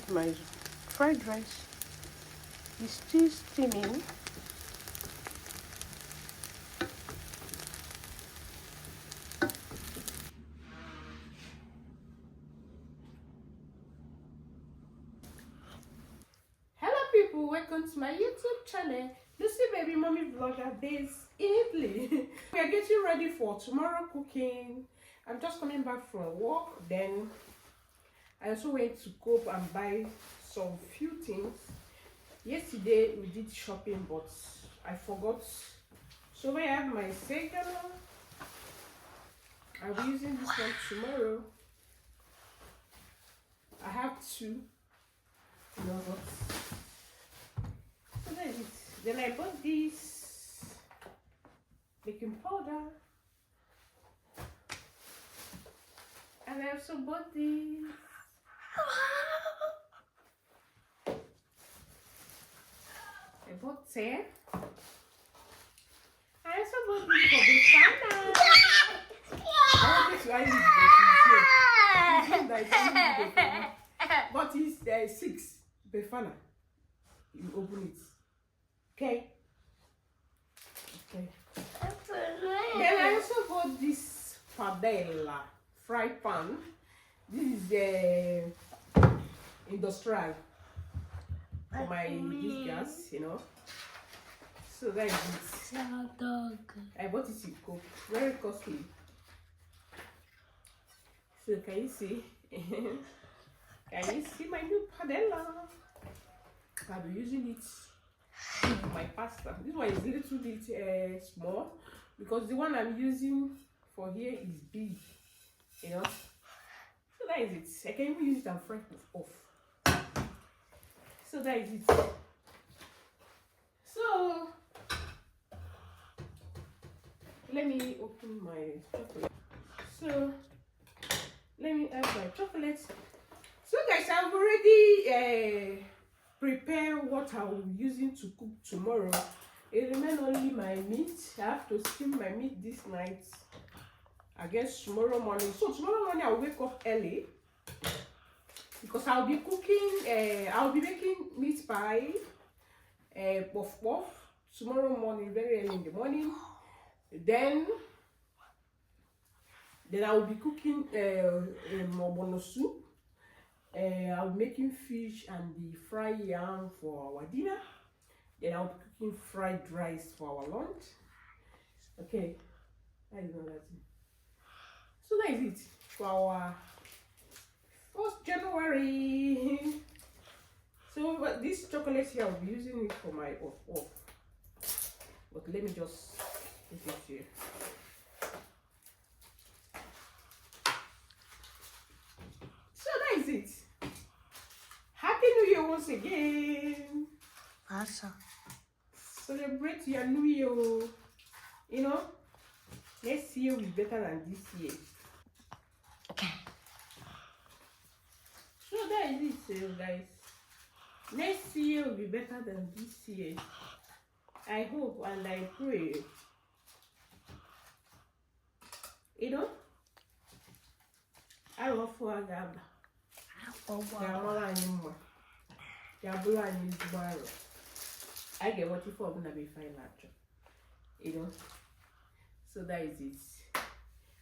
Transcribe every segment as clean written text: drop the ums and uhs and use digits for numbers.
have my fried rice. It's still steaming. Hello people, welcome to my YouTube channel. Lucy Baby Mommy Vlogger Days in Italy. We are getting ready for tomorrow cooking. I'm just coming back from work. Then I also went to go and buy some few things. Yesterday we did shopping, but I forgot. So I have my second. I'll be using this one tomorrow. I have two. You know what? So that is it. Then I bought this baking powder. And I also bought this. I bought 10. I also bought this for the family. I wanted to use it, but it's 6 Befana. You open it. Okay. Okay. Then I also bought this padella fry pan. This is industrial for my this gas, you know. So that is it. I bought it in Coke. Very costly. So can you see? Can you see my new padella? I'll be using it for my pasta. This one is a little bit small because the one I'm using for here is big, you know. So that is it. I can even use it and fry it off. So that is it. So let me open my chocolate. So let me add my chocolate. So guys, I've already prepared what I will be using to cook tomorrow. It remains only my meat. I have to steam my meat this night. I guess tomorrow morning. So tomorrow morning I'll wake up early because I'll be cooking. I'll be making meat pie, puff puff tomorrow morning, very early in the morning. Then I will be cooking mobono soup. I'll be making fish and the fried yam for our dinner. Then I'll be cooking fried rice for our lunch. Okay, I know that. So that is it for our 1st January. So this chocolate here, I'll be using it for my off. But let me just put it here. So that is it. Happy New Year once again. Awesome. Celebrate your New Year. You know, next year will be better than this year. Okay. So that is it, guys. Next year will be better than this year. I hope and I pray. You know, I love for Agaba. I get what you for gonna be fine after. You know. So that is it.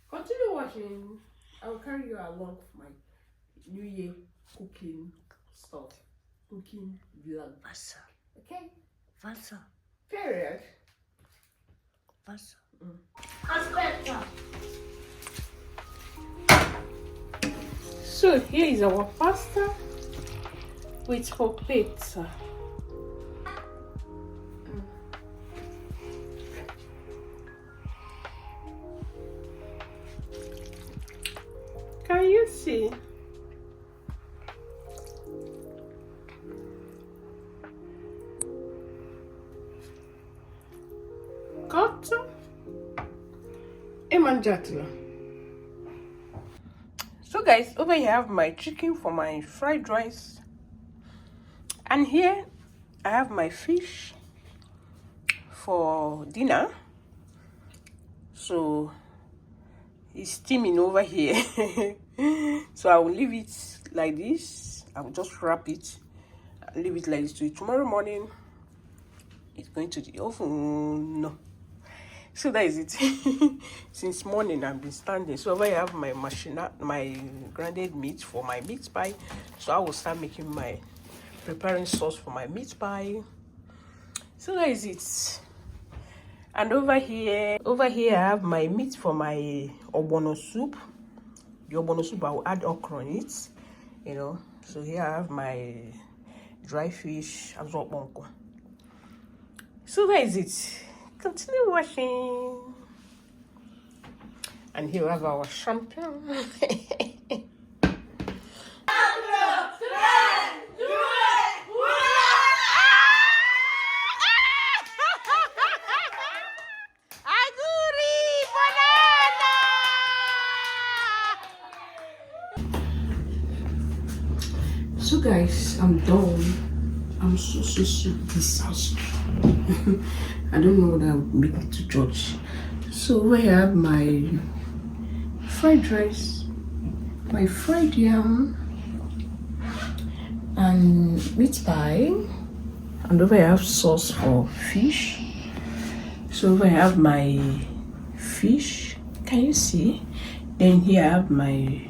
Continue watching. I'll carry you along with my New Year cooking stuff. Cooking vlog. Okay? Vasa. Period. Vasa. So here is our pasta with polpetta. Can you see? Cotto e mangiatela. So guys, over here I have my chicken for my fried rice, and here I have my fish for dinner. So it's steaming over here. So I will leave it like this I will just wrap it and leave it like this. Tomorrow morning it's going to the oven. No. So that is it. Since morning I've been standing. So over I have my machine, my grounded meat for my meat pie. So I will start making preparing sauce for my meat pie. So that is it. And over here I have my meat for my ogbono soup. The ogbono soup, I will add okra on it, you know. So here I have my dry fish as well. So that is it. Continue washing. And here we have our champagne. So guys, I'm done. I'm so exhausted. I don't know what I'll make it to church. So I have my fried rice, my fried yam, and meat pie. And over I have sauce for fish. So over I have my fish. Can you see? Then here I have my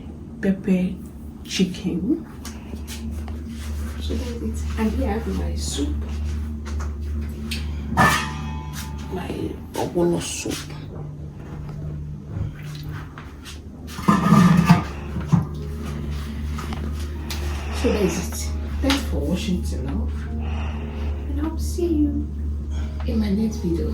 pepper chicken. So that's it. And here I have my soup. My ogbono soup. So that's it. Thanks for watching till now. And I'll see you in my next video.